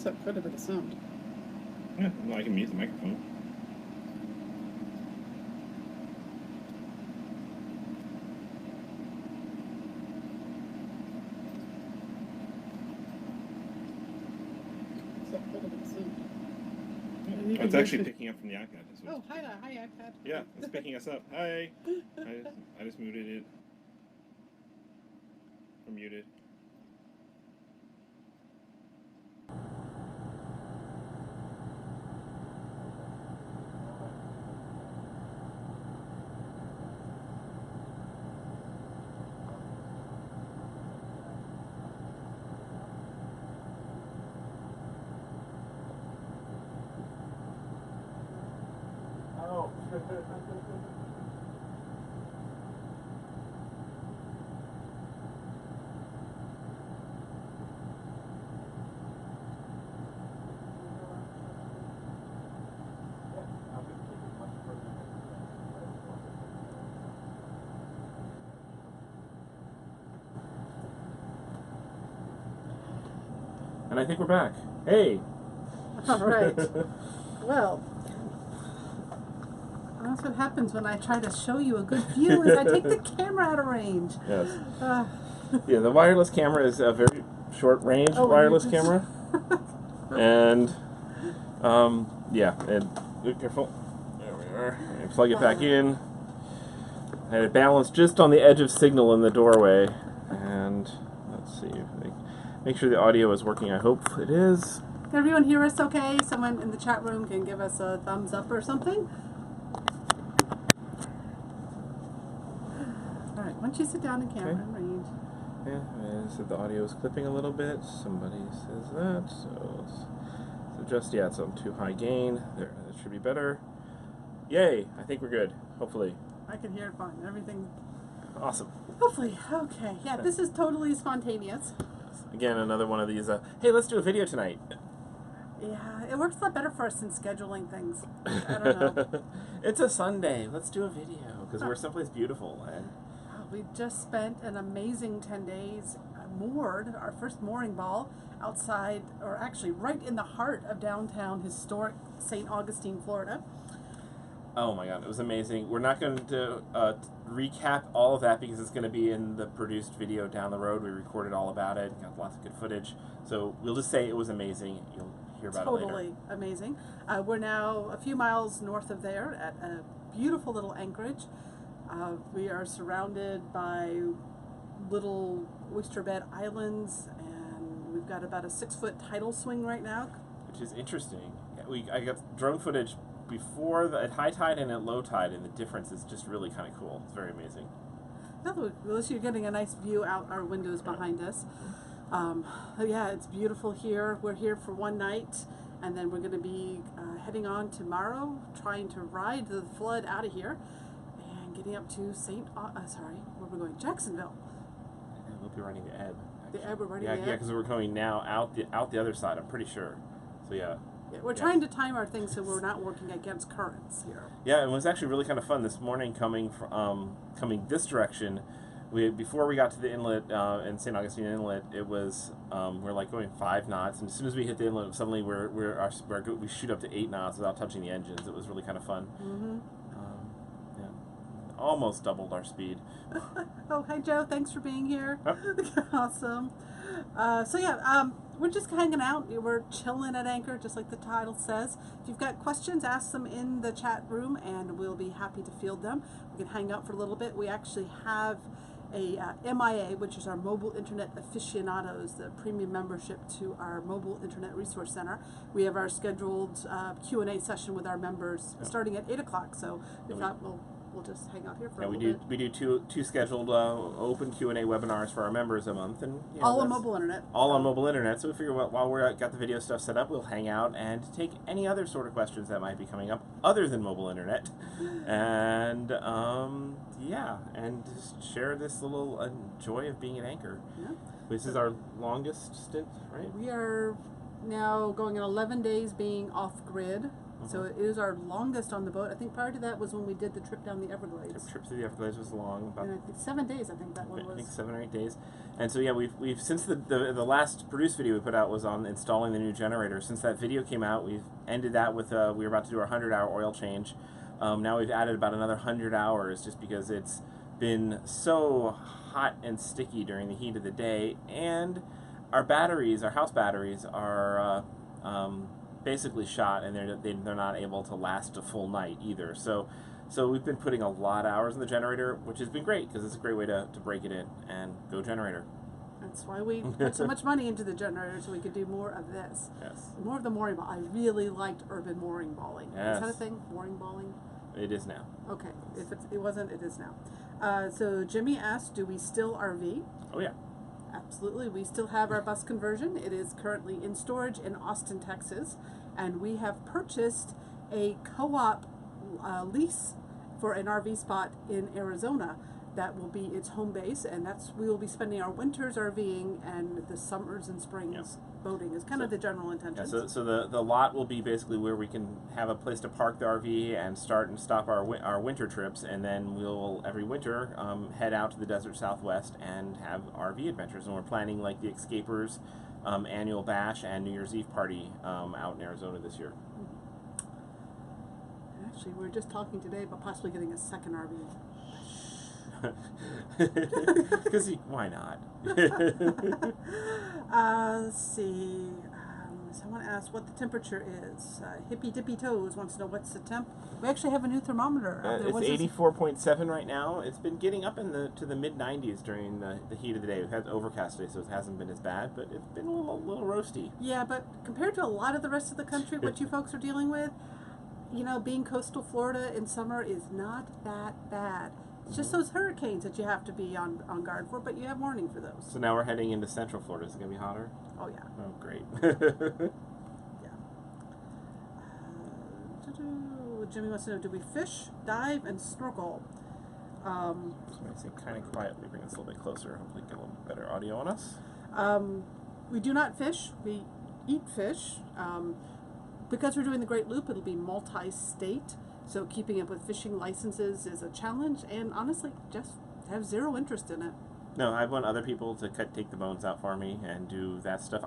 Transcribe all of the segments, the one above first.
picks up quite a bit of sound. Yeah, well, I can mute the microphone. It's actually picking up from the iPad. Oh, hi there. Hi, iPad. Yeah, it's picking us up. Hi. I just muted it. Or muted. Oh. And I think we're back. Hey! All right. Well, that's what happens when I try to show you a good view is I take the camera out of range. Yes. Yeah, the wireless camera is a very short-range wireless camera. And, yeah, and be careful. There we are. And plug it back in. And it balanced just on the edge of signal in the doorway. And let's see. Make sure the audio is working. I hope it is. Can everyone hear us okay? Someone in the chat room can give us a thumbs up or something. All right, why don't you sit down in camera and range? Yeah, I said the audio is clipping a little bit. Somebody says that. So just, yeah, it's on too high gain. There, that should be better. Yay, I think we're good. Hopefully. I can hear it fine. Everything. Awesome. Hopefully. Okay. Yeah, this is totally spontaneous. Again, another one of these, hey, let's do a video tonight. Yeah, it works a lot better for us than scheduling things. I don't know. It's a Sunday. Let's do a video because we're someplace beautiful. And we just spent an amazing 10 days moored, our first mooring ball, outside, or actually right in the heart of downtown historic St. Augustine, Florida. Oh my God, it was amazing. We're not going to recap all of that because it's going to be in the produced video down the road. We recorded all about it, got lots of good footage. So we'll just say it was amazing. You'll hear about it later. Totally amazing. We're now a few miles north of there at a beautiful little anchorage. We are surrounded by little oyster bed islands, and we've got about a 6-foot tidal swing right now. Which is interesting. I got drone footage before at high tide and at low tide, and the difference is just really kind of cool. It's very amazing. Well, you're getting a nice view out our windows behind us. Yeah, it's beautiful here. We're here for one night, and then we're going to be heading on tomorrow, trying to ride the flood out of here, and getting up to where we're going? Jacksonville. And we'll be running the ebb. The ebb, we're running the ebb? Yeah, because we're going now out the other side, I'm pretty sure. So yeah. We're trying to time our things so we're not working against currents here. Yeah, it was actually really kind of fun this morning coming this direction. Before we got to the inlet in St. Augustine Inlet, it was we're like going 5 knots, and as soon as we hit the inlet, suddenly we shoot up to 8 knots without touching the engines. It was really kind of fun. Mm-hmm. Yeah, almost doubled our speed. Oh, hi Joe, thanks for being here. Huh? Awesome. We're just hanging out. We're chilling at anchor, just like the title says. If you've got questions, ask them in the chat room, and we'll be happy to field them. We can hang out for a little bit. We actually have a MIA, which is our Mobile Internet Aficionados, the premium membership to our Mobile Internet Resource Center. We have our scheduled Q&A session with our members starting at 8 o'clock, so we thought we'll just hang out here for a little bit. We do two scheduled open Q&A webinars for our members a month, and all on mobile internet. All on mobile internet. So we figure while we're got the video stuff set up, we'll hang out and take any other sort of questions that might be coming up other than mobile internet, and and just share this little joy of being at Anchor. Yeah. This is our longest stint, right? We are now going on 11 days being off grid. So it is our longest on the boat. I think prior to that was when we did the trip down the Everglades. The trip through the Everglades was long, about And I think 7 days. I think that one was. I think 7 or 8 days. And so yeah, we've since the last produced video we put out was on installing the new generator. Since that video came out, we've ended that with we were about to do our 100-hour oil change. Now we've added about another 100 hours just because it's been so hot and sticky during the heat of the day, and our batteries, our house batteries, are basically shot, and they're not able to last a full night either. So we've been putting a lot of hours in the generator, which has been great because it's a great way to break it in and go generator. That's why we put so much money into the generator, so we could do more of this. Yes. More of the mooring ball. I really liked urban mooring balling. Yes. Is that a thing? Mooring balling? It is now. Okay. If it wasn't, it is now. So Jimmy asked, do we still RV? Oh yeah. Absolutely. We still have our bus conversion. It is currently in storage in Austin, Texas, and we have purchased a co-op lease for an RV spot in Arizona that will be its home base, and we will be spending our winters RVing and the summers and springs boating is kind of the general intention. Yeah, so the lot will be basically where we can have a place to park the RV and start and stop our winter trips, and then we'll every winter head out to the desert Southwest and have RV adventures. And we're planning like the Escapers annual bash and New Year's Eve party out in Arizona this year. Actually, we were just talking today about possibly getting a second RV. Because why not? Let's see. Someone asked what the temperature is. Hippy Dippy Toes wants to know what's the temp. We actually have a new thermometer out there. It's 84.7 right now. It's been getting up to the mid 90s during the heat of the day. We've had overcast today, so it hasn't been as bad, but it's been a little roasty. Yeah, but compared to a lot of the rest of the country, what you folks are dealing with, being coastal Florida in summer is not that bad. It's just those hurricanes that you have to be on guard for, but you have warning for those. So now we're heading into Central Florida. Is it going to be hotter? Oh, yeah. Oh, great. Yeah. Jimmy wants to know, do we fish, dive, and snorkel? So I'm going to say kind of quietly, bring this a little bit closer, hopefully get a little better audio on us. We do not fish. We eat fish. Because we're doing the Great Loop, it'll be multi-state. So keeping up with fishing licenses is a challenge, and honestly, just have zero interest in it. No, I want other people to take the bones out for me and do that stuff.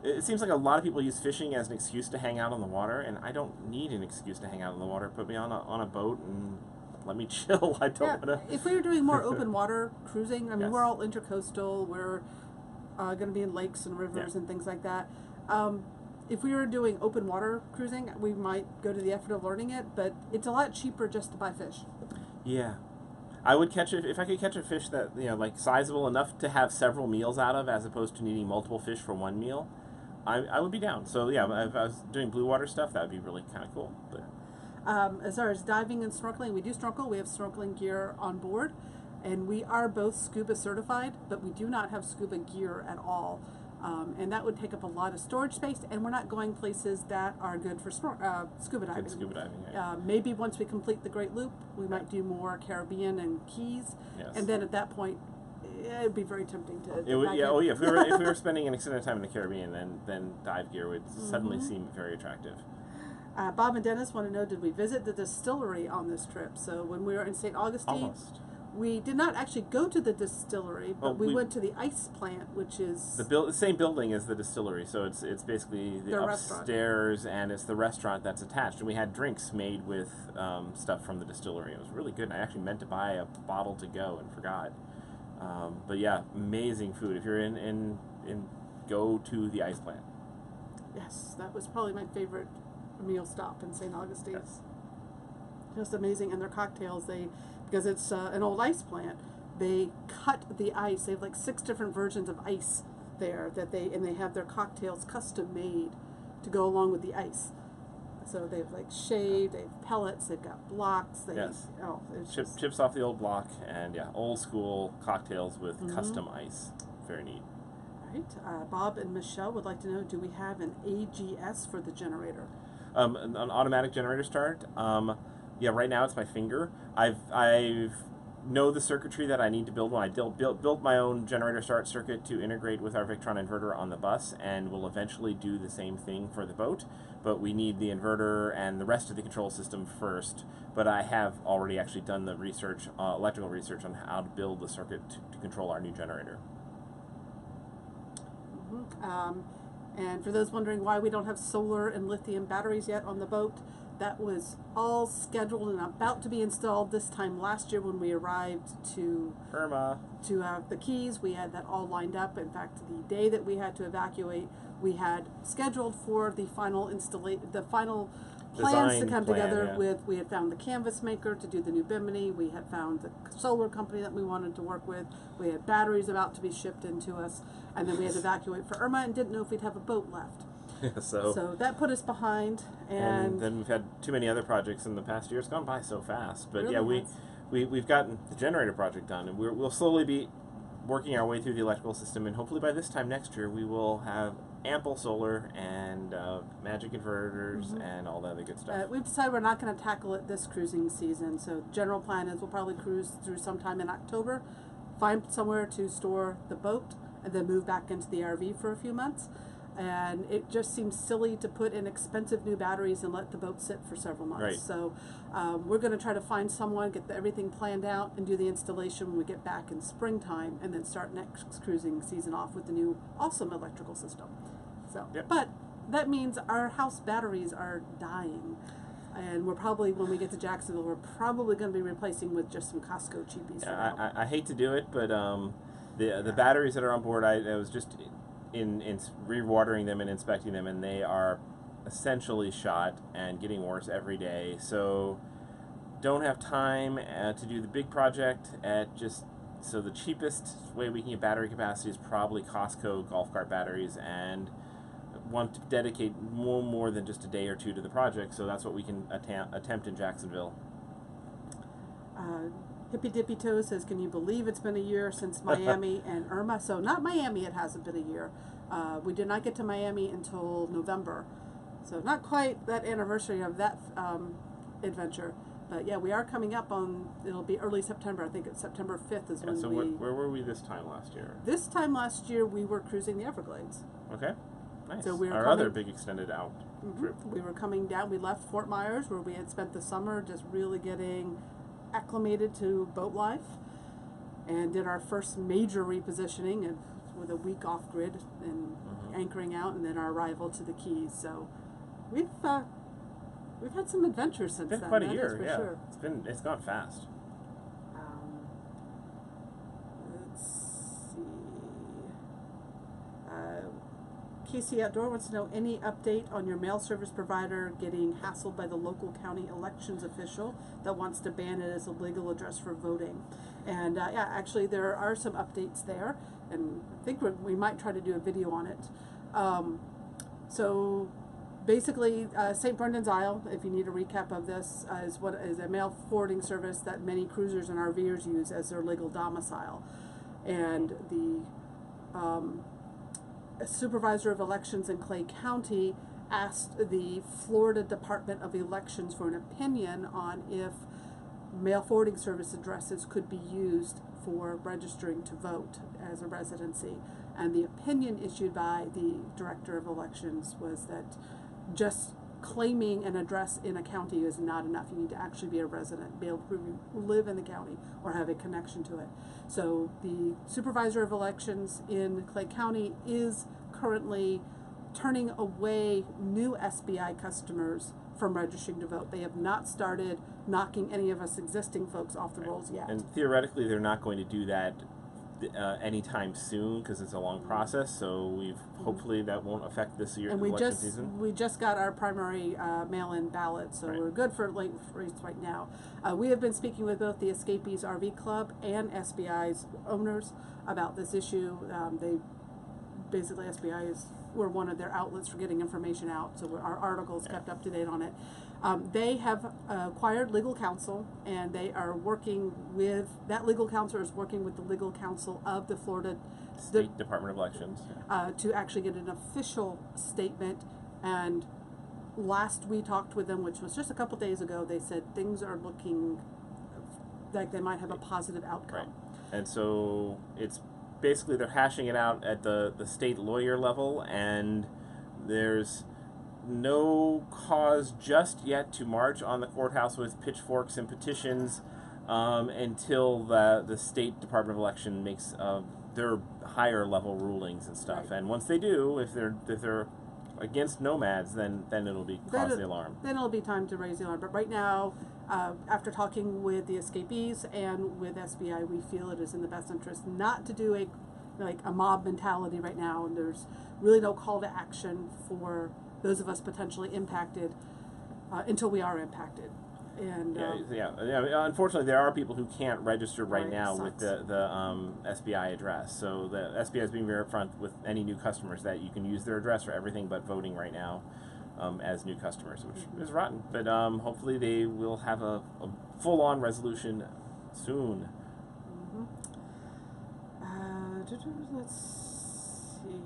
It seems like a lot of people use fishing as an excuse to hang out on the water, and I don't need an excuse to hang out on the water. Put me on a boat and let me chill. I don't want to. If we were doing more open water cruising, I mean, Yes. we're all intercoastal. We're going to be in lakes and rivers and things like that. If we were doing open water cruising, we might go to the effort of learning it, but it's a lot cheaper just to buy fish. Yeah. I would catch it if I could catch a fish that, like sizable enough to have several meals out of, as opposed to needing multiple fish for one meal. I would be down. So yeah, if I was doing blue water stuff, that would be really kind of cool. But as far as diving and snorkeling, we do snorkel. We have snorkeling gear on board, and we are both scuba certified, but we do not have scuba gear at all. And that would take up a lot of storage space, and we're not going places that are good for scuba diving. good scuba diving, yeah. Maybe once we complete the Great Loop, we might do more Caribbean and Keys, Yes. and then at that point, it would be very tempting to. It would, yeah. Oh yeah. If we were spending an extended time in the Caribbean, then dive gear would suddenly seem very attractive. Bob and Dennis want to know, did we visit the distillery on this trip? So when we were in St. Augustine, Almost. we did not actually go to the distillery, but we went to the ice plant, which is the same building as the distillery. So it's basically the upstairs, and it's the restaurant that's attached. And we had drinks made with stuff from the distillery. It was really good. And I actually meant to buy a bottle to go and forgot. But yeah, amazing food. If you're in go to the ice plant. Yes, that was probably my favorite meal stop in St. Augustine. Yes. Just amazing, and their cocktails, because it's an old ice plant, they cut the ice. They have like 6 different versions of ice there they have their cocktails custom made to go along with the ice. So they've like shaved, they have pellets, they've got blocks. Chips off the old block, and old school cocktails with custom ice. Very neat. Right. Bob and Michelle would like to know, do we have an AGS for the generator? An automatic generator start. Yeah, right now it's my finger. I've know the circuitry that I need to build when I built my own generator start circuit to integrate with our Victron inverter on the bus, and we'll eventually do the same thing for the boat, but we need the inverter and the rest of the control system first. But I have already actually done the research, electrical research on how to build the circuit to control our new generator. And for those wondering why we don't have solar and lithium batteries yet on the boat, that was all scheduled and about to be installed this time last year when we arrived to Irma. To the Keys. We had that all lined up. In fact, the day that we had to evacuate, we had scheduled for the final plans to come together with. We had found the canvas maker to do the new bimini. We had found the solar company that we wanted to work with. We had batteries about to be shipped into us, and then we had to evacuate for Irma and didn't know if we'd have a boat left. So that put us behind, and then we've had too many other projects in the past year. It's gone by so fast. But really yeah, we've gotten the generator project done, and we'll slowly be working our way through the electrical system, and hopefully by this time next year we will have ample solar and magic inverters and all that other good stuff. We've decided we're not going to tackle it this cruising season, so general plan is we'll probably cruise through sometime in October, find somewhere to store the boat, and then move back into the RV for a few months. And it just seems silly to put in expensive new batteries and let the boat sit for several months. Right. So we're going to try to find someone, get everything planned out, and do the installation when we get back in springtime, and then start next cruising season off with the new awesome electrical system. So, But that means our house batteries are dying. And we're probably, when we get to Jacksonville, we're probably going to be replacing with just some Costco cheapies. I hate to do it, but the batteries that are on board, I was just in re-watering them and inspecting them, and they are essentially shot and getting worse every day. So don't have time to do the big project so the cheapest way we can get battery capacity is probably Costco golf cart batteries, and want to dedicate more than just a day or two to the project, so that's what we can attempt in Jacksonville. Hippy Dippy Toe says, can you believe it's been a year since Miami and Irma? So not Miami, it hasn't been a year. We did not get to Miami until November. So not quite that anniversary of that adventure. But yeah, we are coming up on, it'll be early September. I think it's September 5th is when so where were we this time last year? This time last year, we were cruising the Everglades. Okay, nice. So we were our other big extended out trip. We were coming down, we left Fort Myers, where we had spent the summer just really getting acclimated to boat life, and did our first major repositioning with a week off grid and anchoring out, and then our arrival to the Keys. So we've had some adventures since then. It's been quite a year, for yeah. Sure. It's gone fast. Let's see. Casey Outdoor wants to know any update on your mail service provider getting hassled by the local county elections official that wants to ban it as a legal address for voting. And yeah, actually there are some updates there, and I think we might try to do a video on it. So basically, St. Brendan's Isle, if you need a recap of this, is a mail forwarding service that many cruisers and RVers use as their legal domicile. And the supervisor of elections in Clay County asked the Florida Department of Elections for an opinion on if mail forwarding service addresses could be used for registering to vote as a residency. And the opinion issued by the Director of Elections was that just claiming an address in a county is not enough. You need to actually be a resident, be able to live in the county or have a connection to it. So the Supervisor of Elections in Clay County is currently turning away new SBI customers from registering to vote. They have not started knocking any of us existing folks off the rolls yet. And theoretically, they're not going to do that anytime soon because it's a long process. So hopefully that won't affect this year's election season. We just got our primary mail-in ballot, so we're good for late race right now. We have been speaking with both the Escapees RV Club and SBI's owners about this issue. They basically we're one of their outlets for getting information out, so our articles kept up to date on it. They have acquired legal counsel, and they are working with, that legal counsel is working with the legal counsel of the Florida State Department of Elections to actually get an official statement. And last we talked with them, which was just a couple days ago, they said things are looking like they might have a positive outcome. Right. And so it's basically they're hashing it out at the state lawyer level, and there's no cause just yet to march on the courthouse with pitchforks and petitions until the State Department of Election makes their higher level rulings and stuff. Right. And once they do, if they're against nomads, then it'll be cause the alarm. Then it'll be time to raise the alarm. But right now, after talking with the escapees and with SBI, we feel it is in the best interest not to do a mob mentality right now, and there's really no call to action for those of us potentially impacted until we are impacted. And unfortunately, there are people who can't register right now with sucks. the SBI address. So the SBI is being very upfront with any new customers that you can use their address for everything but voting right now as new customers, which is rotten. But hopefully they will have a full-on resolution soon. Let's see.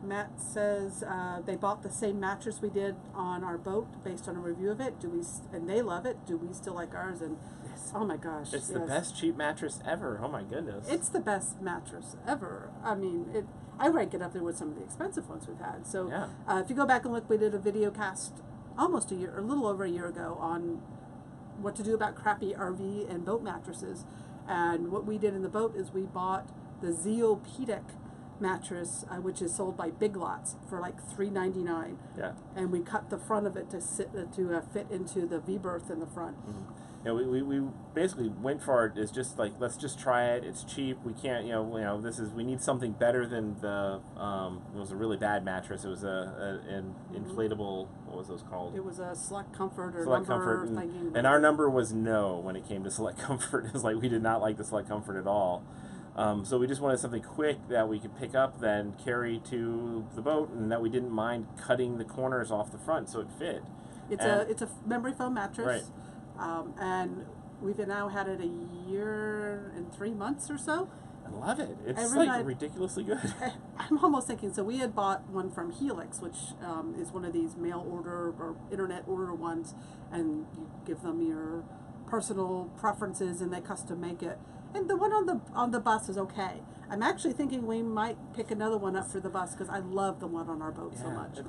Matt says they bought the same mattress we did on our boat based on a review of it. And they love it. Do we still like ours? And oh my gosh, it's the best cheap mattress ever. Oh my goodness, it's the best mattress ever. I mean, I rank it up there with some of the expensive ones we've had. So if you go back and look, we did a video cast almost a little over a year ago on what to do about crappy RV and boat mattresses. And what we did in the boat is we bought the Zeopedic mattress, which is sold by Big Lots for like $3.99. Yeah. And we cut the front of it to fit into the V-berth in the front. Mm-hmm. Yeah, we basically went for it as just like, let's just try it. It's cheap. We can't, we need something better than the, it was a really bad mattress. It was an inflatable, what was those called? It was a Select Comfort or Select number Comfort. And our number was no when it came to Select Comfort. It was like, we did not like the Select Comfort at all. So we just wanted something quick that we could pick up, then carry to the boat, and that we didn't mind cutting the corners off the front so it fit. It's a memory foam mattress. Right. And we've now had it a year and 3 months or so. I love it. It's ridiculously good. I'm almost thinking, so we had bought one from Helix, which is one of these mail order or internet order ones, and you give them your personal preferences and they custom make it. And the one on the bus is okay. I'm actually thinking we might pick another one up for the bus because I love the one on our boat so much.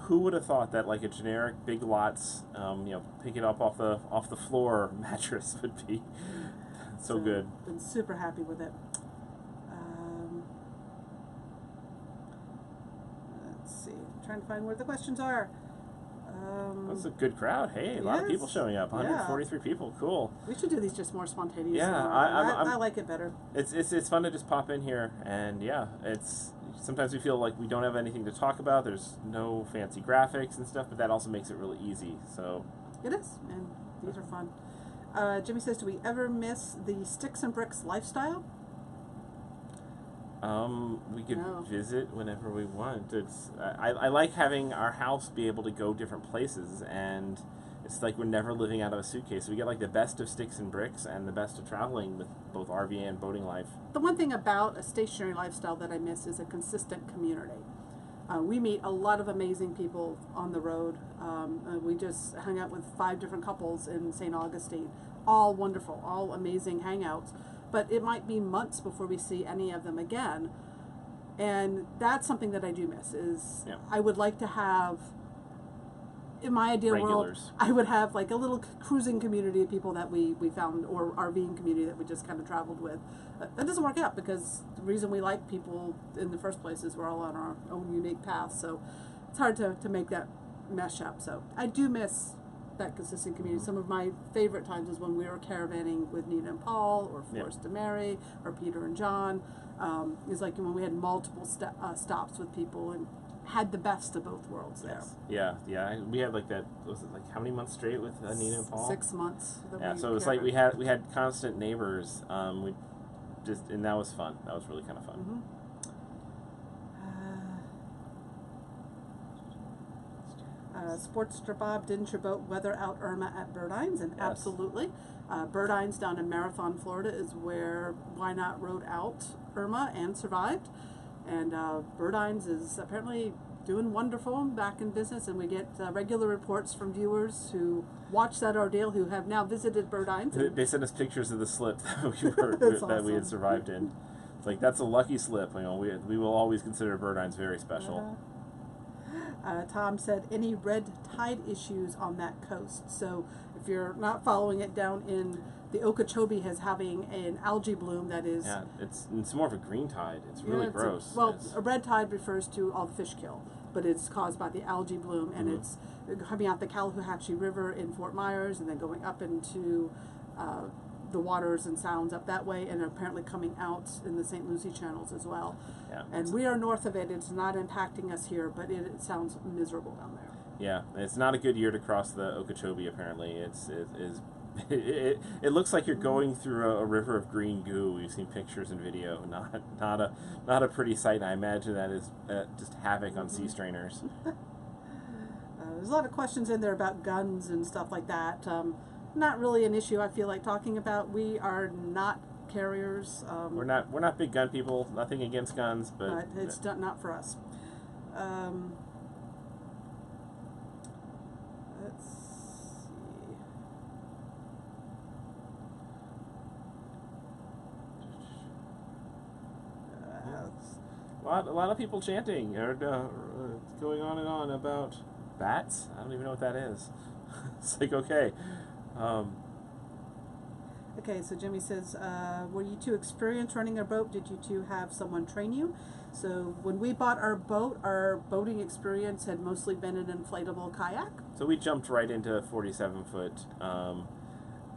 Who would have thought that like a generic Big Lots, pick it up off the floor mattress would be so good. Been super happy with it. Let's see. I'm trying to find where the questions are. That's a good crowd. Hey, a lot of people showing up. 143 people. Cool. We should do these just more spontaneous. Yeah, I like it better. It's fun to just pop in here, and it's sometimes we feel like we don't have anything to talk about. There's no fancy graphics and stuff, but that also makes it really easy. So it is, and these are fun. Jimmy says, do we ever miss the sticks and bricks lifestyle? We could visit whenever we want. I like having our house be able to go different places, and it's like we're never living out of a suitcase. We get like the best of sticks and bricks and the best of traveling with both RV and boating life. The one thing about a stationary lifestyle that I miss is a consistent community. We meet a lot of amazing people on the road. We just hung out with 5 different couples in St. Augustine. All wonderful, all amazing hangouts. But it might be months before we see any of them again. And that's something that I do miss is I would like to have, in my ideal world, I would have like a little cruising community of people that we found, or RVing community that we just kind of traveled with. That doesn't work out because the reason we like people in the first place is we're all on our own unique paths. So it's hard to make that mesh up. So I do miss that consistent community. Some of my favorite times is when we were caravanning with Nina and Paul, or Forrest and Mary, or Peter and John. It's like when we had multiple stops with people and had the best of both worlds there. Yeah. We had like that. Was it like how many months straight with Nina and Paul? 6 months. So it was like we had constant neighbors. And that was fun. That was really kind of fun. Mm-hmm. Sportster Bob, didn't your boat weather out Irma at Burdines? And absolutely. Burdines down in Marathon, Florida is where Why Not rode out Irma and survived. And Burdines is apparently doing wonderful, back in business, and we get regular reports from viewers who watch that ordeal who have now visited Burdines. They sent us pictures of the slip that we had survived in. It's like, that's a lucky slip. You know, we will always consider Burdines very special. Tom said, any red tide issues on that coast? So if you're not following it, down in the Okeechobee is having an algae bloom that is... Yeah, it's more of a green tide. It's really gross. A red tide refers to all the fish kill, but it's caused by the algae bloom, and it's coming out the Calhoun River in Fort Myers and then going up into the waters and sounds up that way, and apparently coming out in the St. Lucie channels as well. Yeah, and we are north of it. It's not impacting us here, but it sounds miserable down there. Yeah, it's not a good year to cross the Okeechobee, apparently. It looks like you're going through a river of green goo. We've seen pictures and video. Not a pretty sight. I imagine that is just havoc on sea strainers. There's a lot of questions in there about guns and stuff like that. Not really an issue I feel like talking about. We are not carriers. We're not big gun people. Nothing against guns, but it's not for us. Let's see. A lot of people chanting or going on and on about bats. I don't even know what that is. It's like, okay. Okay, so Jimmy says, were you two experienced running a boat? Did you two have someone train you? So when we bought our boat, our boating experience had mostly been an inflatable kayak. So we jumped right into 47-foot,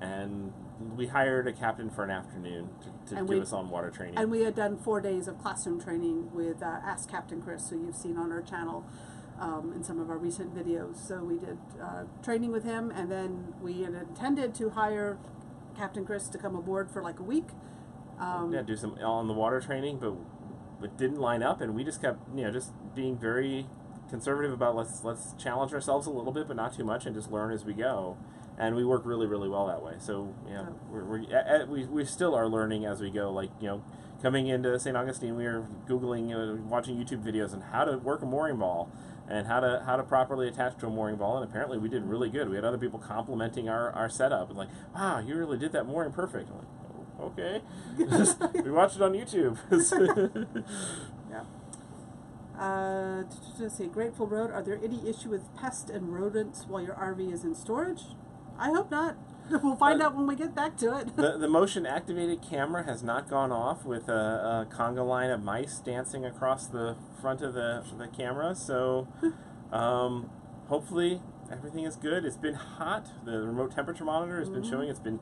and we hired a captain for an afternoon to give us on water training. And we had done 4 days of classroom training with Ask Captain Chris, who you've seen on our channel in some of our recent videos. So we did training with him, and then we had intended to hire Captain Chris to come aboard for like a week. Do some on the water training, but it didn't line up, and we just kept, just being very conservative about let's challenge ourselves a little bit, but not too much, and just learn as we go. And we work really, really well that way. So we still are learning as we go. Like, coming into St. Augustine, we were Googling, watching YouTube videos on how to work a mooring ball and how to properly attach to a mooring ball. And apparently we did really good. We had other people complimenting our setup and like, wow, you really did that mooring perfect. I'm like, oh, okay. We watched it on YouTube. Yeah. Let's see, Grateful Road, are there any issue with pests and rodents while your RV is in storage? I hope not. We'll find out when we get back to it. The motion-activated camera has not gone off with a conga line of mice dancing across the front of the camera, so hopefully everything is good. It's been hot. The remote temperature monitor has been showing it's been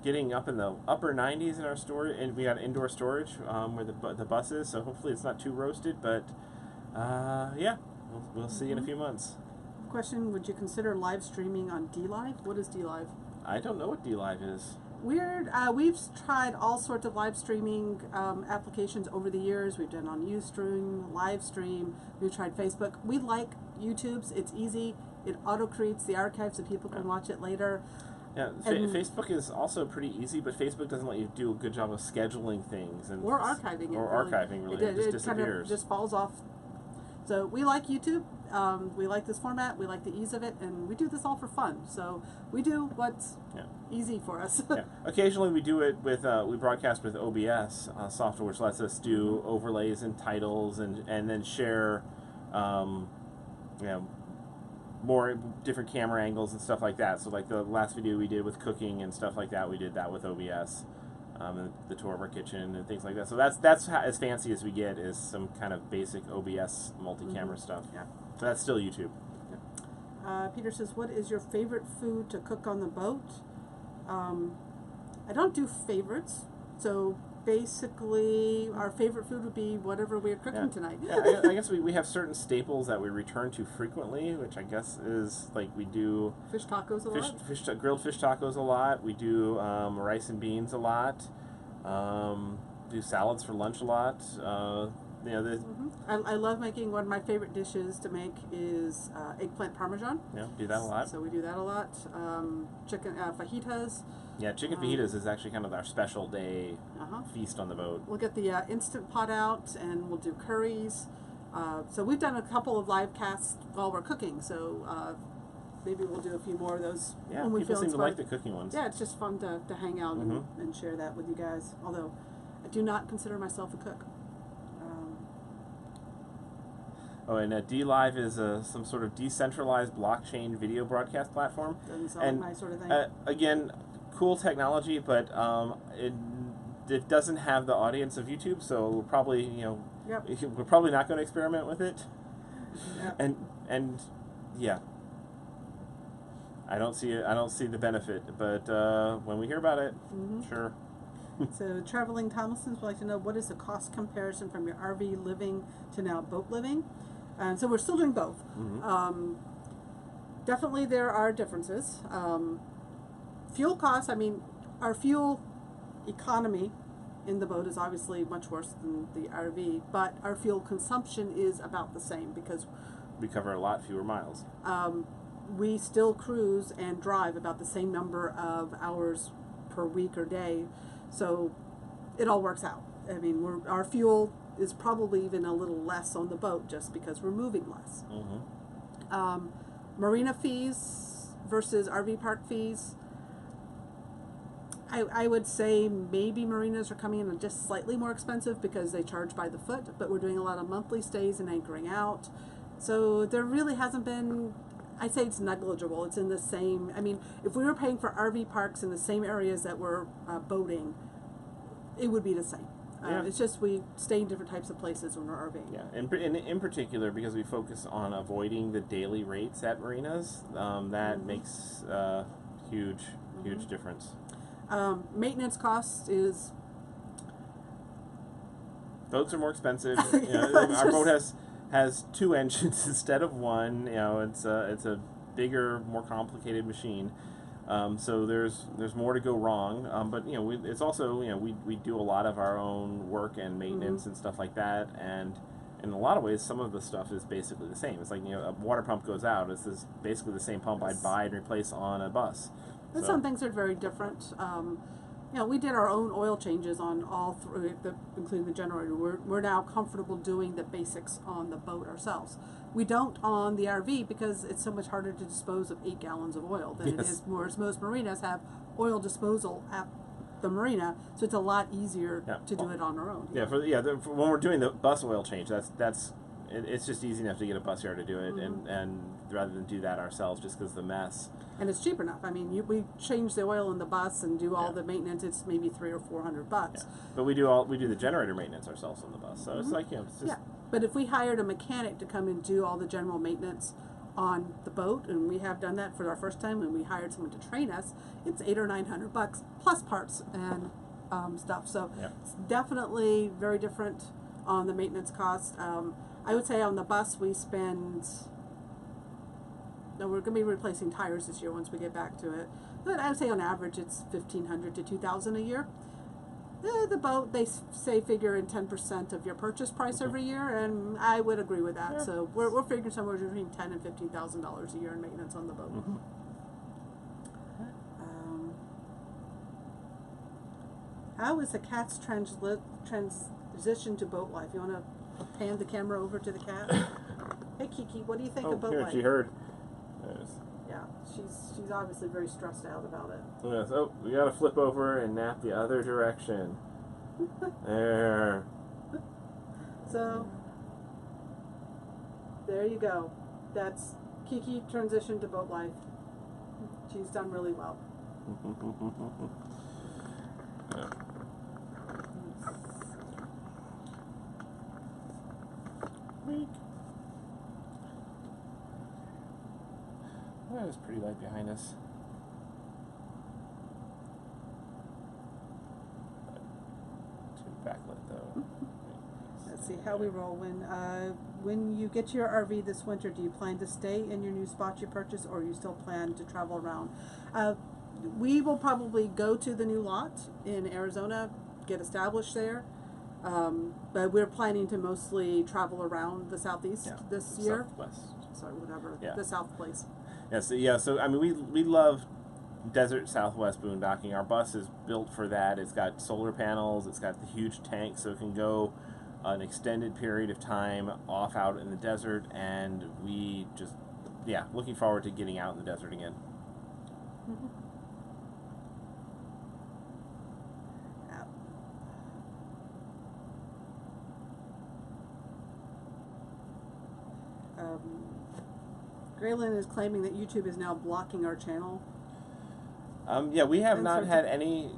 getting up in the upper 90s in our storage, and we got indoor storage where the bus is, so hopefully it's not too roasted, but yeah, we'll see in a few months. Question, would you consider live streaming on DLive? What is DLive? I don't know what DLive is. Weird. We've tried all sorts of live streaming applications over the years. We've done on Ustream, Livestream. We've tried Facebook. We like YouTube's. It's easy. It auto-creates the archive so people can watch it later. Yeah, Facebook is also pretty easy, but Facebook doesn't let you do a good job of scheduling things. Or archiving it. Archiving, really. It just disappears. Kind of just falls off. So we like YouTube. We like this format. We like the ease of it, and we do this all for fun. So we do what's easy for us. Yeah. Occasionally we do it with, we broadcast with OBS software, which lets us do overlays and titles and then share, more different camera angles and stuff like that. So like the last video we did with cooking and stuff like that, we did that with OBS. And the tour of our kitchen and things like that. So that's as fancy as we get, is some kind of basic OBS multi-camera stuff. Yeah. So that's still YouTube. Yeah. Peter says, what is your favorite food to cook on the boat? I don't do favorites. So basically, our favorite food would be whatever we're cooking tonight. Yeah, I guess we have certain staples that we return to frequently, which I guess is like we do fish tacos a lot. Grilled fish tacos a lot. We do rice and beans a lot. Do salads for lunch a lot. I love making, one of my favorite dishes to make is eggplant parmesan. Yeah, do that a lot. So we do that a lot. Chicken fajitas. Yeah, chicken fajitas is actually kind of our special day feast on the boat. We'll get the Instant Pot out, and we'll do curries. So we've done a couple of live casts while we're cooking. So maybe we'll do a few more of those Yeah, when we people feel seem to inspired. like the cooking ones. Yeah, it's just fun to hang out and share that with you guys. Although I do not consider myself a cook. Oh, and DLive is some sort of decentralized blockchain video broadcast platform. Doesn't sound like my sort of thing. Again, cool technology, but it doesn't have the audience of YouTube, so we're probably we're probably not going to experiment with it. Yep. And yeah, I don't see the benefit, but when we hear about it, sure. So Traveling Tomlinsons would like to know, what is the cost comparison from your RV living to now boat living? So we're still doing both. Definitely there are differences. Fuel costs, I mean, our fuel economy in the boat is obviously much worse than the RV, but our fuel consumption is about the same because we cover a lot fewer miles. We still cruise and drive about the same number of hours per week or day, so it all works out. I mean, our fuel is probably even a little less on the boat just because we're moving less. Marina fees versus RV park fees. I would say maybe marinas are coming in just slightly more expensive because they charge by the foot, but we're doing a lot of monthly stays and anchoring out. So there really hasn't been, I'd say it's negligible. It's in the same, I mean, if we were paying for RV parks in the same areas that we're boating, it would be the same. It's just we stay in different types of places when we're RVing. Yeah, and in particular, because we focus on avoiding the daily rates at marinas, that makes huge difference. Maintenance costs is... Boats are more expensive. Our boat has 2 engines instead of 1. It's a bigger, more complicated machine. So there's more to go wrong, but it's also we do a lot of our own work and maintenance and stuff like that, and in a lot of ways some of the stuff is basically the same. It's like a water pump goes out, it's basically the same pump I'd buy and replace on a bus. But some things are very different. We did our own oil changes on all three, including the generator. We're now comfortable doing the basics on the boat ourselves. We don't on the RV because it's so much harder to dispose of 8 gallons of oil than it is, whereas most marinas have oil disposal at the marina, so it's a lot easier to do it on our own. When we're doing the bus oil change, it's just easy enough to get a bus yard to do it, and rather than do that ourselves just because of the mess. And it's cheap enough. I mean, we change the oil in the bus and do all the maintenance. It's maybe $300 or $400. Yeah. But we do the generator maintenance ourselves on the bus, so it's like it's just But if we hired a mechanic to come and do all the general maintenance on the boat, and we have done that for our first time, and we hired someone to train us, it's $800 or $900 plus parts and stuff. So it's definitely very different on the maintenance cost. I would say on the bus we spend. No, we're going to be replacing tires this year once we get back to it. But I would say on average it's $1,500 to $2,000 a year. The boat, they say figure in 10% of your purchase price every year, and I would agree with that. Yeah. So we're figuring somewhere between $10,000 and $15,000 a year in maintenance on the boat. How is the cat's transition to boat life? You want to pan the camera over to the cat? Hey Kiki, what do you think of boat life? She heard. Yeah, she's obviously very stressed out about it. Yes. Oh, we gotta flip over and nap the other direction. There. So, there you go. That's Kiki transition to boat life. She's done really well. That is pretty light behind us. Too backlit though. Let's see how we roll. When you get to your RV this winter, do you plan to stay in your new spot you purchased, or you still plan to travel around? We will probably go to the new lot in Arizona, get established there. But we're planning to mostly travel around the southeast this year. Southwest. Sorry, whatever. The south place. So I mean, we love desert Southwest boondocking. Our bus is built for that. It's got solar panels. It's got the huge tank, so it can go an extended period of time off out in the desert, and we just, yeah, looking forward to getting out in the desert again. Mm-hmm. Graylin is claiming that YouTube is now blocking our channel. Yeah, we have not had any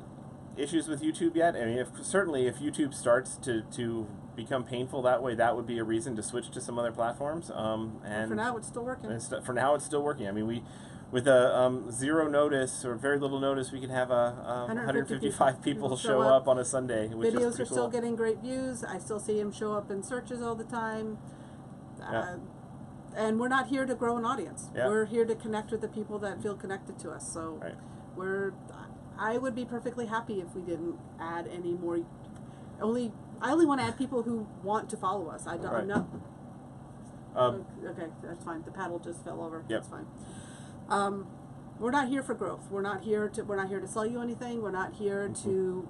issues with YouTube yet. I mean, certainly if YouTube starts to become painful that way, that would be a reason to switch to some other platforms. And for now, it's still working. For now, it's still working. I mean, with a zero notice or very little notice, we can have 155 people show up on a Sunday. Which Videos is are still getting great views. I still see them show up in searches all the time. And we're not here to grow an audience. Yeah. We're here to connect with the people that feel connected to us. So I would be perfectly happy if we didn't add any more. I only want to add people who want to follow us. I'm not. Okay, that's fine. The paddle just fell over. Yep. That's fine. We're not here for growth. We're not here to sell you anything. We're not here to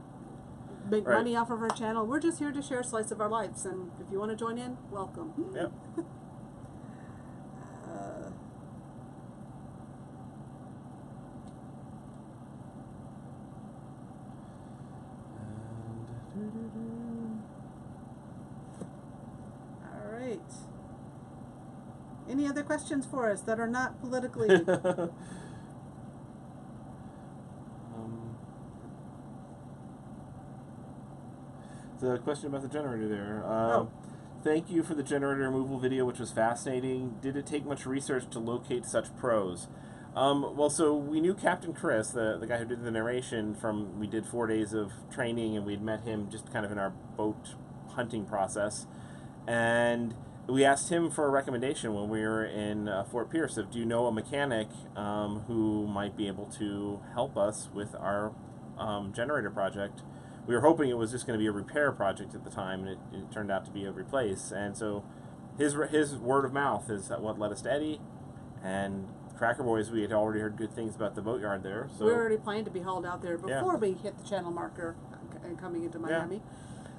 make money off of our channel. We're just here to share a slice of our lives. And if you want to join in, welcome. Yep. All right. Any other questions for us that are not politically? The question about the generator there. Thank you for the generator removal video, which was fascinating. Did it take much research to locate such pros? Well, so we knew Captain Chris, the guy who did the narration we did 4 days of training, and we'd met him just kind of in our boat hunting process. And we asked him for a recommendation when we were in Fort Pierce of, do you know a mechanic who might be able to help us with our generator project? We were hoping it was just going to be a repair project at the time, and it turned out to be a replace. And so his word of mouth is what led us to Eddie. And Cracker Boys, we had already heard good things about the boatyard there. So we were already planning to be hauled out there before we hit the channel marker and coming into Miami.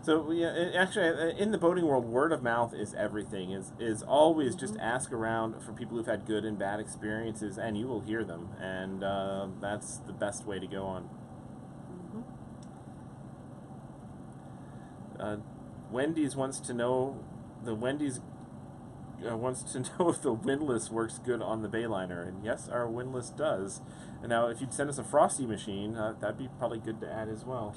So actually, in the boating world, word of mouth is everything. Is always just ask around for people who've had good and bad experiences, and you will hear them. And that's the best way to go on. Wendy's wants to know if the windlass works good on the Bayliner, and yes, our windlass does. And now, if you'd send us a frosty machine, that'd be probably good to add as well.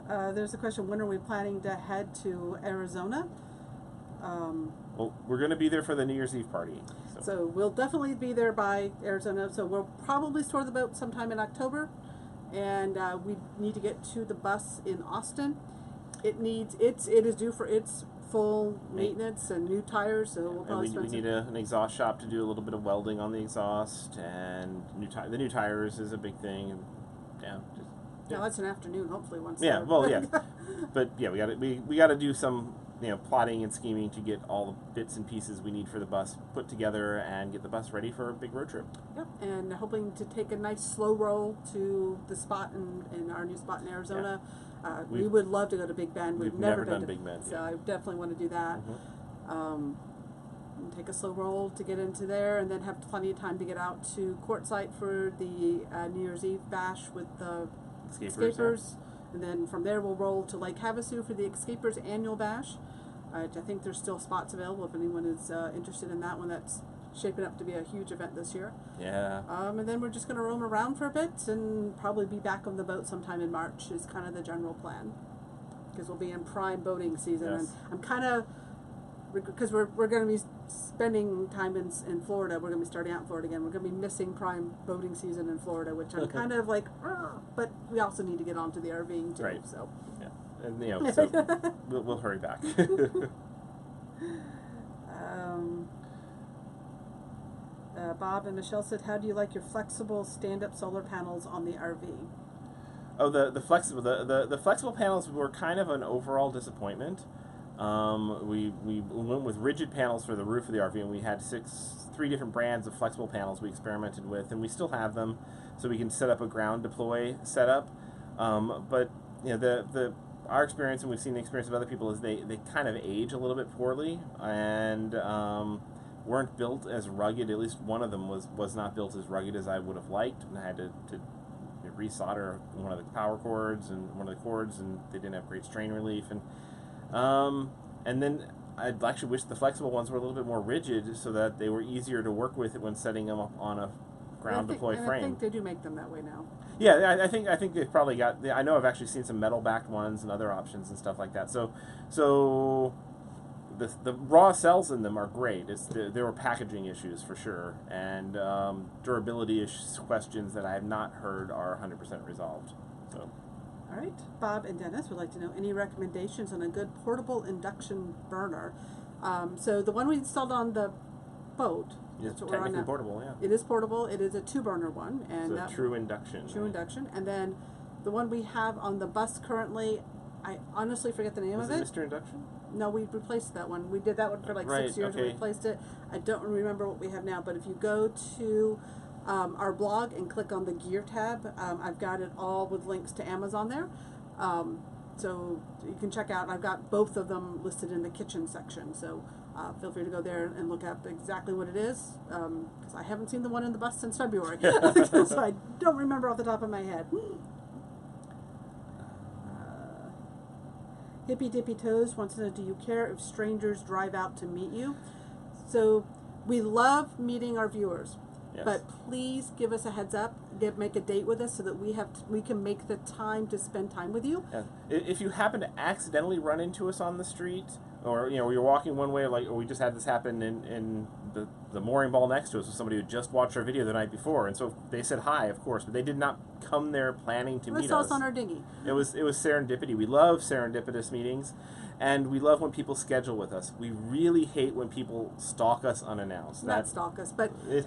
There's a question: when are we planning to head to Arizona? Well, we're going to be there for the New Year's Eve party. So we'll definitely be there by Arizona. So we'll probably store the boat sometime in October, and we need to get to the bus in Austin. It is due for its full maintenance and new tires, so we'll probably we need an exhaust shop to do a little bit of welding on the exhaust, and the new tires is a big thing. And yeah, that's an afternoon. Hopefully, once. Yeah, well, yeah, but yeah, we got to do some plotting and scheming to get all the bits and pieces we need for the bus put together and get the bus ready for a big road trip. Yep, and hoping to take a nice slow roll to the spot in our new spot in Arizona. Yeah. We would love to go to Big Bend. We've never done Big Bend, so I definitely want to do that. And take a slow roll to get into there, and then have plenty of time to get out to Quartzsite for the New Year's Eve bash with the Escapers. And then from there we'll roll to Lake Havasu for the Escapers annual bash. I think there's still spots available if anyone is interested in that one. That's shaping up to be a huge event this year. Yeah. And then we're just going to roam around for a bit and probably be back on the boat sometime in March is kind of the general plan. Because we'll be in prime boating season. Yes. And I'm kind of, because we're going to be spending time in Florida. We're going to be starting out in Florida again. We're going to be missing prime boating season in Florida, which I'm kind of like, but we also need to get onto the RVing too. Right. So. Yeah. And so we'll hurry back. Bob and Michelle said, how do you like your flexible stand-up solar panels on the RV? Oh, the flexible panels were kind of an overall disappointment. We went with rigid panels for the roof of the RV, and we had three different brands of flexible panels we experimented with, and we still have them, so we can set up a ground deploy setup. But the our experience, and we've seen the experience of other people, is they kind of age a little bit poorly, and weren't built as rugged. At least one of them was not built as rugged as I would have liked, and I had to resolder one of the power cords and one of the cords, and they didn't have great strain relief, and then I'd actually wish the flexible ones were a little bit more rigid so that they were easier to work with when setting them up on a ground deploy frame. I think they do make them that way now. Yeah, I think they've probably got. I know I've actually seen some metal backed ones and other options and stuff like that. So the raw cells in them are great. There were packaging issues for sure, and durability questions that I have not heard are 100% resolved. So. All right, Bob and Dennis would like to know any recommendations on a good portable induction burner. So the one we installed on the boat. It's technically portable, yeah. It is portable. It is a 2-burner one, and it's a true induction. True induction, and then the one we have on the bus currently, I honestly forget the name of it. Is it Mr. Induction? No, we replaced that one. We did that one for like 6 years. Okay. We replaced it. I don't remember what we have now, but if you go to our blog and click on the gear tab, I've got it all with links to Amazon there. So you can check out. I've got both of them listed in the kitchen section. So feel free to go there and look up exactly what it is, because I haven't seen the one in the bus since February, so I don't remember off the top of my head. Hippy Dippy Toes wants to know, do you care if strangers drive out to meet you? So we love meeting our viewers. Yes. But please give us a heads up. Make a date with us so that we can make the time to spend time with you. Yeah. If you happen to accidentally run into us on the street, or you're walking one way, or we just had this happen in the mooring ball next to us with somebody who just watched our video the night before, and so they said hi, of course, but they did not come there planning to meet us. They saw us on our dinghy. It was serendipity. We love serendipitous meetings. And we love when people schedule with us. We really hate when people stalk us unannounced. Not stalk us, but we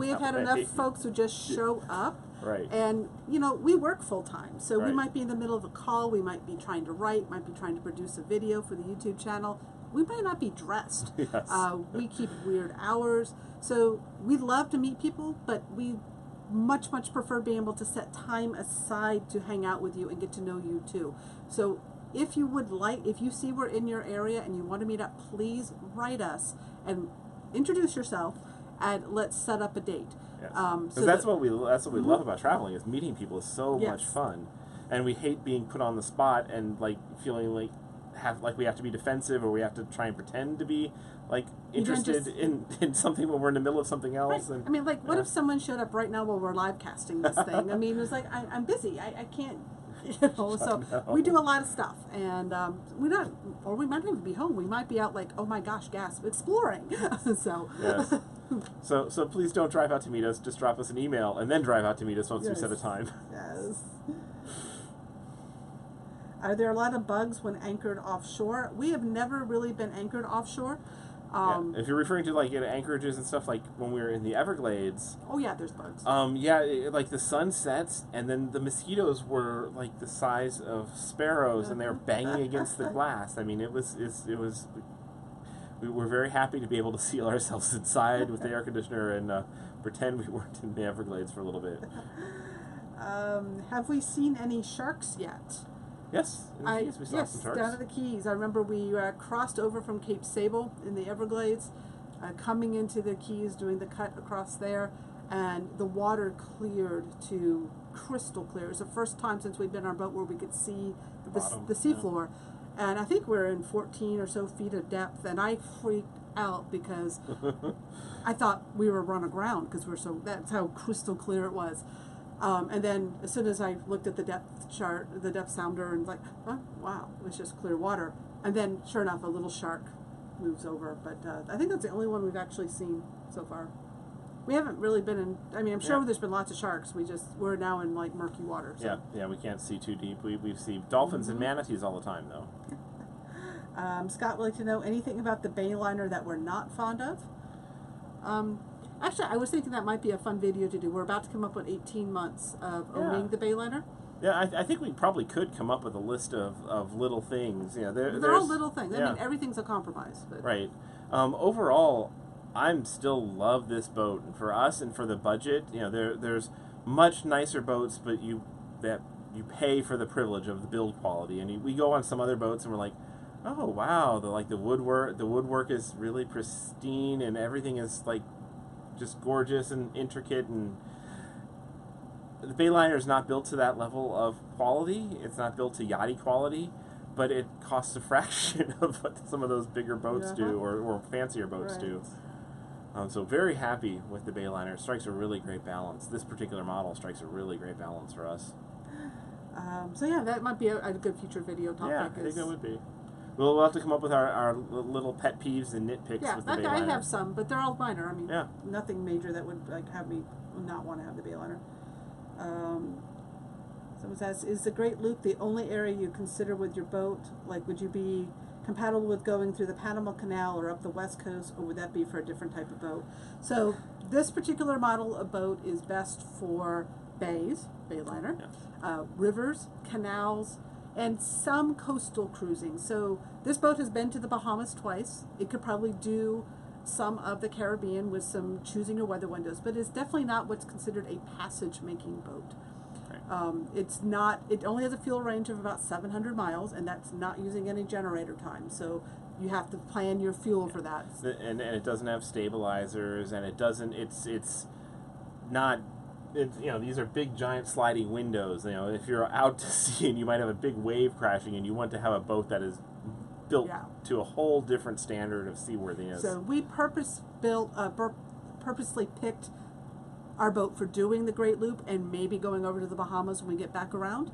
have had enough folks who just show up. Right. And, we work full time. So we might be in the middle of a call. We might be trying to write, might be trying to produce a video for the YouTube channel. We might not be dressed. Yes. We keep weird hours. So we love to meet people, but we much prefer being able to set time aside to hang out with you and get to know you too. So if you see we're in your area and you want to meet up, please write us and introduce yourself, and let's set up a date. Yes. So that's what we love about traveling, is meeting people is so much fun, and we hate being put on the spot and feeling like we have to be defensive, or we have to try and pretend to be interested in something when we're in the middle of something else. Right. And what if someone showed up right now while we're live casting this thing? It's like I'm busy. I can't. We do a lot of stuff, and we might not even be home. We might be out oh my gosh, gasp, exploring. So yes. So please don't drive out to meet us. Just drop us an email and then drive out to meet us once we set a time. Yes. Are there a lot of bugs when anchored offshore? We have never really been anchored offshore. If you're referring to anchorages and stuff, like when we were in the Everglades. Oh yeah, there's bugs. The sun sets, and then the mosquitoes were the size of sparrows, and they were banging against the glass. It was. We were very happy to be able to seal ourselves inside with the air conditioner and pretend we weren't in the Everglades for a little bit. Have we seen any sharks yet? Yes, in the Keys we saw some sharks. Down at the Keys. I remember we crossed over from Cape Sable in the Everglades, coming into the Keys, doing the cut across there, and the water cleared to crystal clear. It was the first time since we'd been on our boat where we could see the seafloor. And I think we're in 14 or so feet of depth, and I freaked out because I thought we were run aground because that's how crystal clear it was. And then as soon as I looked at the depth chart, the depth sounder, and oh, wow, it was just clear water. And then sure enough, a little shark moves over. But I think that's the only one we've actually seen so far. We haven't really been in, I'm sure there's been lots of sharks. We're now in murky water. So. Yeah, we can't see too deep. We see dolphins and manatees all the time though. Scott would like to know anything about the Bayliner that we're not fond of. Actually, I was thinking that might be a fun video to do. We're about to come up with 18 months of owning the Bayliner. Yeah, I think we probably could come up with a list of little things. They're all little things. Everything's a compromise. But. Right. Overall, I'm still love this boat, and for us and for the budget, there's much nicer boats, but you pay for the privilege of the build quality. And we go on some other boats and we're like, oh wow, the woodwork is really pristine and everything is like just gorgeous and intricate, and the Bayliner is not built to that level of quality. It's not built to yachty quality, but it costs a fraction of what some of those bigger boats do, or fancier boats do. So very happy with the Bayliner. It strikes a really great balance. This particular model strikes a really great balance for us. So yeah, that might be a good future video topic. Yeah, I think that would be. We'll have to come up with our little pet peeves and nitpicks with the Bayliner. I have some, but they're all minor. I mean, nothing major that would like have me not want to have the Bayliner. Someone says, is the Great Loop the only area you consider with your boat? Like, would you be compatible with going through the Panama Canal or up the West Coast, or would that be for a different type of boat? So this particular model of boat is best for bays, Bayliner, rivers, canals, and some coastal cruising. So this boat has been to the Bahamas twice. It could probably do some of the Caribbean with some choosing your weather windows, but it's definitely not what's considered a passage-making boat. It's not. It only has a fuel range of about 700 miles, and that's not using any generator time. So you have to plan your fuel for that. And it doesn't have stabilizers, and it doesn't. It's not. It's, you know, these are big, giant sliding windows. You know, if you're out to sea and you might have a big wave crashing, and you want to have a boat that is built to a whole different standard of seaworthiness. So we purposely picked our boat for doing the Great Loop and maybe going over to the Bahamas when we get back around.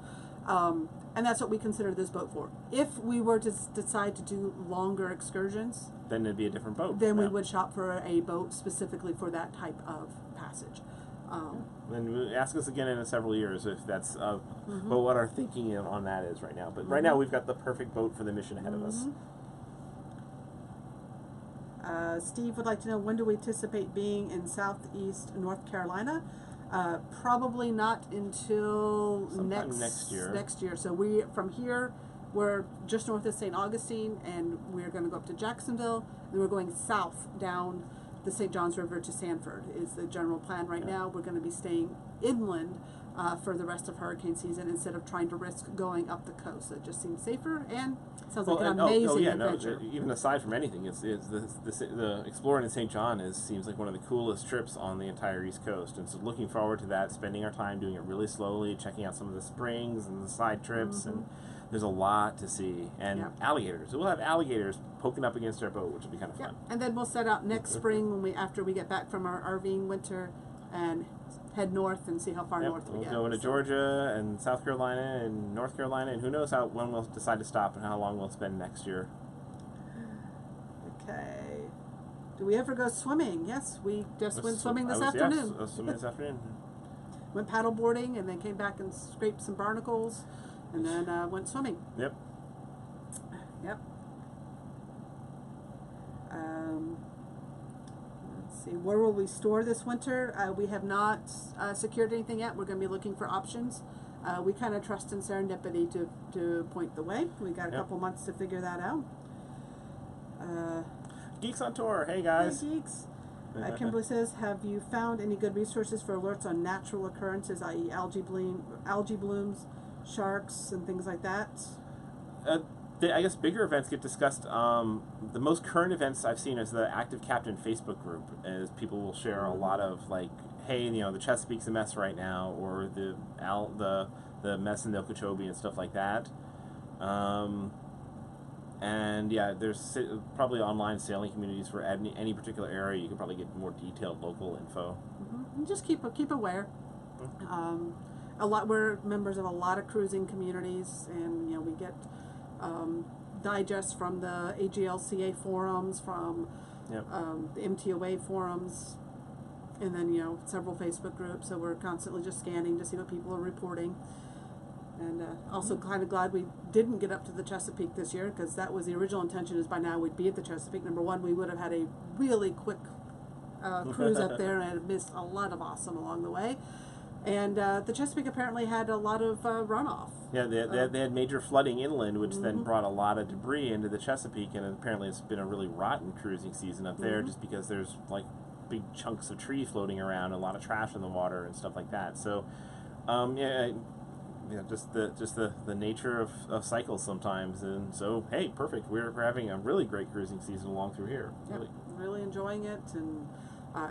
And that's what we consider this boat for. If we were to decide to do longer excursions, then it'd be a different boat. Then we would shop for a boat specifically for that type of passage. Then ask us again in several years if that's but what our thinking on that is right now. But right now we've got the perfect boat for the mission ahead of us. Steve would like to know, when do we anticipate being in Southeast North Carolina? Probably not until next year. So we, from here, we're just north of St. Augustine, and we're going to go up to Jacksonville, and we're going south down the St. Johns River to Sanford is the general plan right now. We're going to be staying inland for the rest of hurricane season instead of trying to risk going up the coast. It just seems safer and sounds like an amazing adventure. No, even aside from anything, it's the exploring in St. John seems like one of the coolest trips on the entire East Coast, and so looking forward to that, spending our time doing it really slowly, checking out some of the springs and the side trips, and there's a lot to see, and alligators. So we'll have alligators poking up against our boat, which will be kind of fun. And then we'll set out next spring after we get back from our RVing winter and head north and see how far north we get. We'll go into Georgia and South Carolina and North Carolina, and who knows when we'll decide to stop and how long we'll spend next year. Okay. Do we ever go swimming? Yes, we just went swimming this afternoon. Yes, I was swimming this afternoon. Went paddle boarding and then came back and scraped some barnacles and then went swimming. Yep. Let's see, where will we store this winter? We have not secured anything yet. We're going to be looking for options. We kind of trust in serendipity to point the way. We got a couple months to figure that out. Geeks on Tour. Hey guys. Hey Geeks. Kimberly says, have you found any good resources for alerts on natural occurrences, i.e. algae blooms, sharks, and things like that? I guess bigger events get discussed. The most current events I've seen is the Active Captain Facebook group, as people will share a lot of like, hey, you know, the Chesapeake's a mess right now, or the mess in the Okeechobee and stuff like that. And yeah, there's probably online sailing communities for any particular area. You can probably get more detailed local info. And just keep aware. We're members of a lot of cruising communities, and you know we get digests from the AGLCA forums, from the MTOA forums, and then you know several Facebook groups. So we're constantly just scanning to see what people are reporting. And also kind of glad we didn't get up to the Chesapeake this year, because that was the original intention, is by now we'd be at the Chesapeake. Number one, we would have had a really quick cruise up there and missed a lot of awesome along the way. And the Chesapeake apparently had a lot of runoff. Yeah, they had major flooding inland, which then brought a lot of debris into the Chesapeake, and apparently it's been a really rotten cruising season up there, just because there's like big chunks of tree floating around, a lot of trash in the water and stuff like that. So, just the nature of cycles sometimes. And so, hey, perfect. We're having a really great cruising season along through here. Yep, really enjoying it and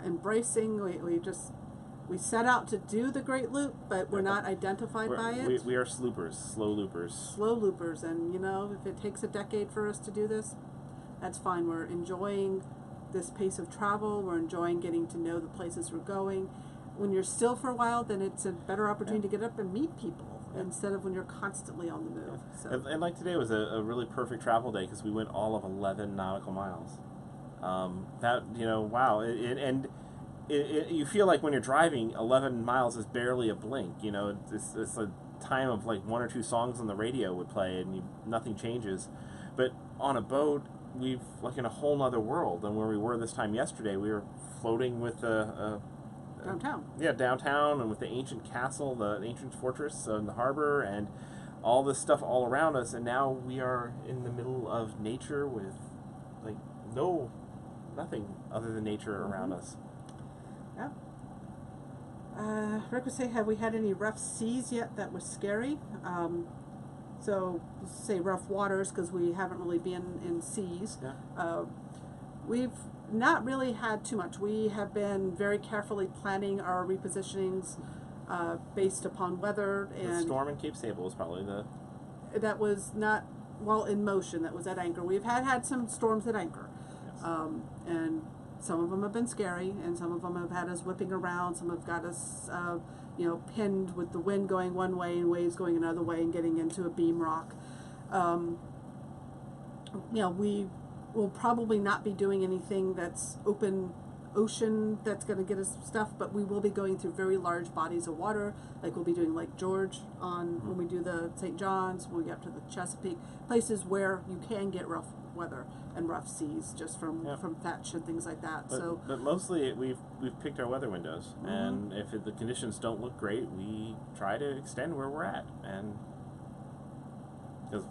embracing. We set out to do the Great Loop, but we're not identified by it. We are slow loopers. Slow loopers, and if it takes a decade for us to do this, that's fine. We're enjoying this pace of travel. We're enjoying getting to know the places we're going. When you're still for a while, then it's a better opportunity to get up and meet people instead of when you're constantly on the move. So. And like today was a really perfect travel day because we went all of 11 nautical miles. Wow. You feel like when you're driving, 11 miles is barely a blink. It's a time of like one or two songs on the radio would play and nothing changes. But on a boat, we've like in a whole nother world than where we were this time yesterday. We were floating with downtown. Yeah, downtown, and with the ancient castle, the ancient fortress in the harbor, and all this stuff all around us. And now we are in the middle of nature with like nothing other than nature around us. Yeah. Rick would say, have we had any rough seas yet that was scary? So say rough waters because we haven't really been in seas. Yeah. We've not really had too much. We have been very carefully planning our repositionings based upon weather. And the storm in Cape Sable is probably that was not in motion. That was at anchor. We've had some storms at anchor, yes. And some of them have been scary, and some of them have had us whipping around. Some have got us, pinned with the wind going one way and waves going another way and getting into a beam rock. We will probably not be doing anything that's open ocean that's going to get us stuff, but we will be going through very large bodies of water, like we'll be doing Lake George when we do the St. John's, when we get up to the Chesapeake, places where you can get rough weather and rough seas just from thatch and things like that. But mostly we've picked our weather windows, and if the conditions don't look great, we try to extend where we're at, and because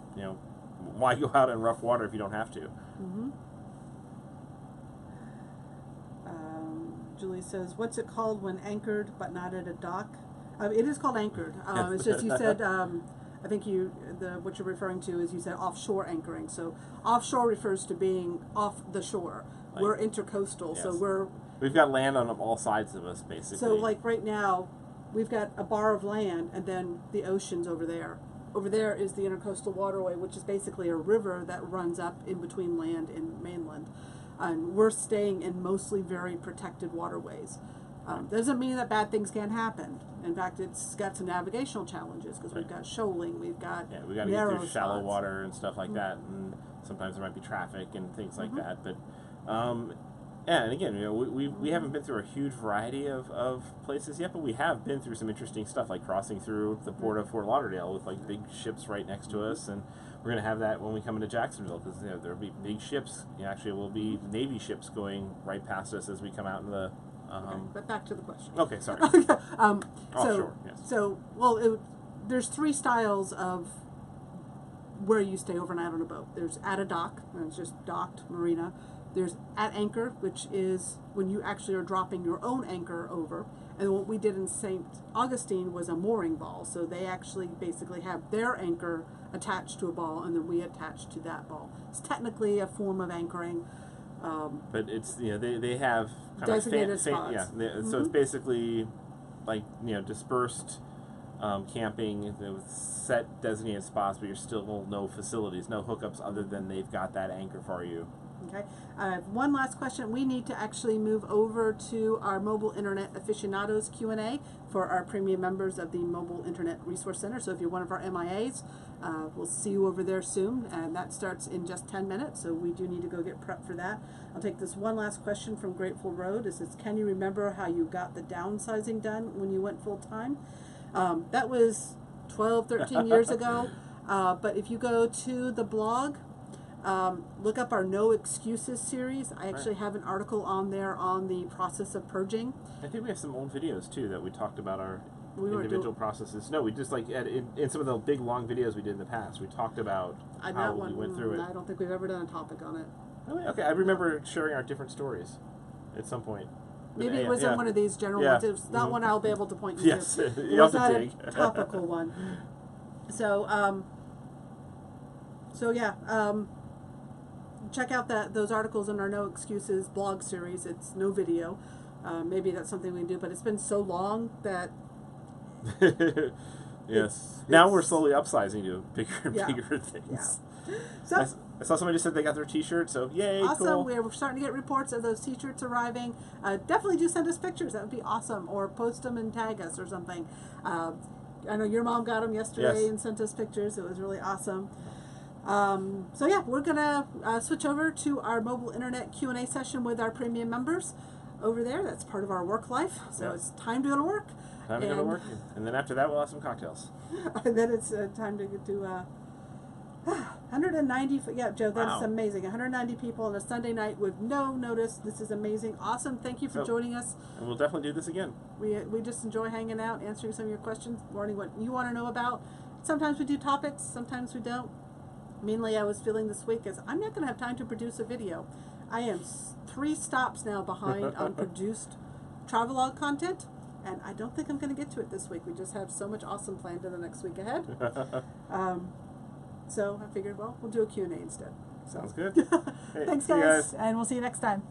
why go out in rough water if you don't have to? Julie says, what's it called when anchored but not at a dock? It is called anchored. It's just you said, I think what you're referring to is you said offshore anchoring. So offshore refers to being off the shore. Like, we're intercoastal, yes. So we've got land on all sides of us, basically. So like right now, we've got a bar of land and then the ocean's over there. Over there is the intercoastal waterway, which is basically a river that runs up in between land and mainland. And we're staying in mostly very protected waterways. Doesn't mean that bad things can't happen. In fact, it's got some navigational challenges because we've got shoaling, we've got we got to get through shallow water and stuff like that, and sometimes there might be traffic and things like that. But and again, we haven't been through a huge variety of places yet, but we have been through some interesting stuff, like crossing through the port of Fort Lauderdale with like big ships right next to us, and we're going to have that when we come into Jacksonville because there'll be big ships. Actually, will be Navy ships going right past us as we come out in the. But back to the question. Okay, sorry. Offshore, yes. So, there's three styles of where you stay overnight on a boat. There's at a dock, and it's just docked marina. There's at anchor, which is when you actually are dropping your own anchor over. And what we did in St. Augustine was a mooring ball. So they actually basically have their anchor attached to a ball, and then we attach to that ball. It's technically a form of anchoring. But it's they have kind designated of spots. So it's basically like dispersed camping with set designated spots, but you're still no facilities, no hookups other than they've got that anchor for you. Okay. One last question. We need to actually move over to our Mobile Internet Aficionados Q&A for our premium members of the Mobile Internet Resource Center. So if you're one of our MIAs, we'll see you over there soon, and that starts in just 10 minutes, so we do need to go get prepped for that. I'll take this one last question from Grateful Road. It says, can you remember how you got the downsizing done when you went full-time? That was 12, 13 years ago, but if you go to the blog, look up our No Excuses series. I actually have an article on there on the process of purging. I think we have some old videos too that we talked about our individual processes. No, we just in some of the big long videos we did in the past, we talked about how we went through it. I don't think we've ever done a topic on it. Really? Okay, I remember sharing our different stories at some point. Maybe it was in one of these general ones. It's not one I'll be able to point you to. Yes, you have to dig. A topical one. So, check out those articles in our No Excuses blog series. It's no video. Maybe that's something we can do, but it's been so long that yes. Now we're slowly upsizing to bigger and bigger things. Yeah. So I saw somebody just said they got their T-shirt, so yay, awesome. cool. We're starting to get reports of those T-shirts arriving. Definitely do send us pictures. That would be awesome. Or post them and tag us or something. I know your mom got them yesterday and sent us pictures. It was really awesome. So yeah, we're gonna switch over to our mobile internet Q&A session with our premium members over there. That's part of our work life. So it's time to go to work. Time to go to work, and then after that we'll have some cocktails. And then it's time to get to 190. Yeah, Joe, that's amazing. 190 people on a Sunday night with no notice. This is amazing. Awesome. Thank you for joining us. And we'll definitely do this again. We just enjoy hanging out, answering some of your questions, learning what you want to know about. Sometimes we do topics, sometimes we don't. Mainly I was feeling this week is I'm not going to have time to produce a video. I am 3 stops now behind on produced travelogue content, and I don't think I'm going to get to it this week. We just have so much awesome planned in the next week ahead. So I figured, well, we'll do a Q&A instead. Sounds good. Hey, thanks, guys, and we'll see you next time.